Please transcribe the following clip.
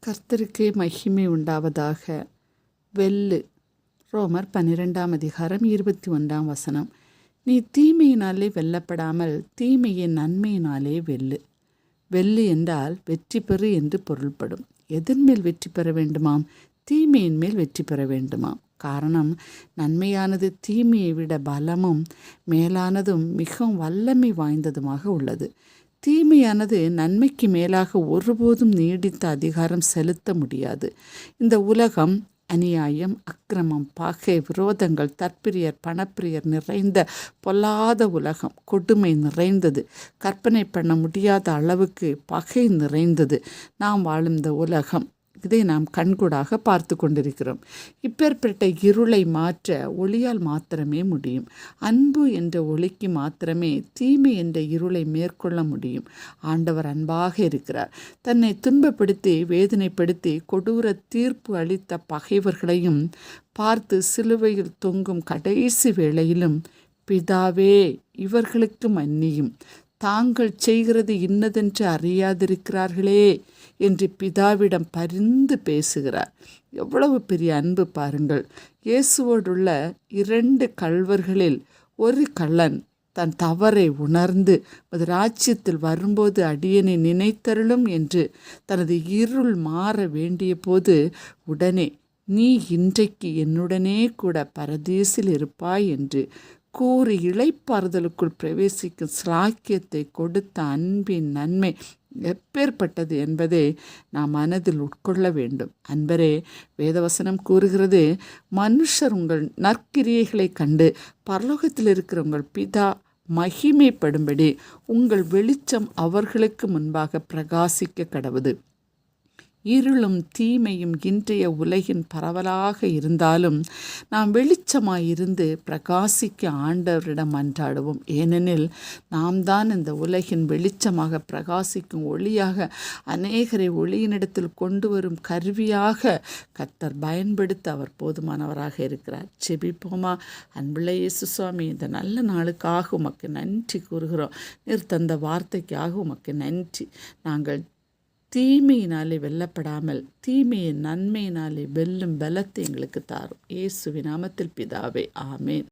கர்த்தருக்கே மகிமை உண்டாவதாக. வெல்லு. ரோமர் 12ஆம் அதிகாரம் 21ஆம் வசனம். நீ தீமையினாலே வெல்லப்படாமல் தீமையை நன்மையினாலே வெல்லு. வெல்லு என்றால் வெற்றி பெறு என்று பொருள்படும். எதன் மேல் வெற்றி பெற வேண்டுமாம்? தீமையின் மேல் வெற்றி பெற வேண்டுமாம். காரணம், நன்மையானது தீமையை விட பலமும் மேலானதும் மிகவும் வல்லமை வாய்ந்ததுமாக உள்ளது. தீமையானது நன்மைக்கு மேலாக ஒருபோதும் நீடித்த அதிகாரம் செலுத்த முடியாது. இந்த உலகம் அநியாயம், அக்கிரமம், பகை, விரோதங்கள், தற்பிரியர், பணப்பிரியர் நிறைந்த பொல்லாத உலகம். கொடுமை நிறைந்தது. கற்பனை பண்ண முடியாத அளவுக்கு பகை நிறைந்தது நாம் வாழும் இந்த உலகம். இதை நாம் கண்கூடாக பார்த்து கொண்டிருக்கிறோம். இப்பேற்பட்ட இருளை மாற்ற ஒளியால் மாத்திரமே முடியும். அன்பு என்ற ஒளிக்கு மாத்திரமே தீமை என்ற இருளை மேற்கொள்ள முடியும். ஆண்டவர் அன்பாக இருக்கிறார். தன்னை துன்பப்படுத்தி வேதனைப்படுத்தி கொடூர தீர்ப்பு அளித்த பகைவர்களையும் பார்த்து சிலுவையில் தொங்கும் கடைசி வேளையிலும், பிதாவே இவர்களுக்கு மன்னியும், தாங்கள் செய்கிறது இன்னதென்று அறியாதிருக்கிறார்களே என்று பிதாவிடம் பரிந்து பேசுகிறார். எவ்வளவு பெரிய அன்பு பாருங்கள். இயேசுவோடுள்ள 2 கள்வர்களில் ஒரு கள்ளன் தன் தவறை உணர்ந்து ராஜ்யத்தில் வரும்போது அடியனை நினைத்தருளும் என்று தனது இருள் மாற வேண்டிய போது உடனே நீ இன்றைக்கு என்னுடனே கூட பரதீசில் இருப்பாய் என்று கூறி இளைப்பாறுதலுக்குள் பிரவேசிக்கும் சிலாக்கியத்தை கொடுத்த அன்பின் நன்மை எப்பேற்பட்டது என்பதை நாம் மனதில் உட்கொள்ள வேண்டும். அன்பரே, வேதவசனம் கூறுகிறது, மனுஷர் உங்கள் நற்கிரியைகளை கண்டு பரலோகத்தில் இருக்கிற உங்கள் பிதா மகிமைப்படும்படி உங்கள் வெளிச்சம் அவர்களுக்கு முன்பாக பிரகாசிக்க கடவுது. இருளும் தீமையும் இன்றைய உலகின் பரவலாக இருந்தாலும் நாம் வெளிச்சமாயிருந்து பிரகாசிக்க ஆண்டவரிடம் மன்றாடுவோம். ஏனெனில் நாம் தான் இந்த உலகின் வெளிச்சமாக பிரகாசிக்கும் ஒளியாக அநேகரை ஒளியினிடத்தில் கொண்டு வரும் கருவியாக கர்த்தர் பயன்படுத்த அவர் போதுமானவராக இருக்கிறார். செபிப்போமா? அன்புள்ள இயேசு சுவாமி, இந்த நல்ல நாளுக்காக உமக்கு நன்றி கூறுகிறோம். நீர் தந்த வார்த்தைக்காக உமக்கு நன்றி. நாங்கள் தீமையினாலே வெல்லப்படாமல் தீமையை நன்மையினாலே வெல்லும் பலத்தை எங்களுக்கு தாரும். இயேசுவின் நாமத்தில் பிதாவே, ஆமேன்.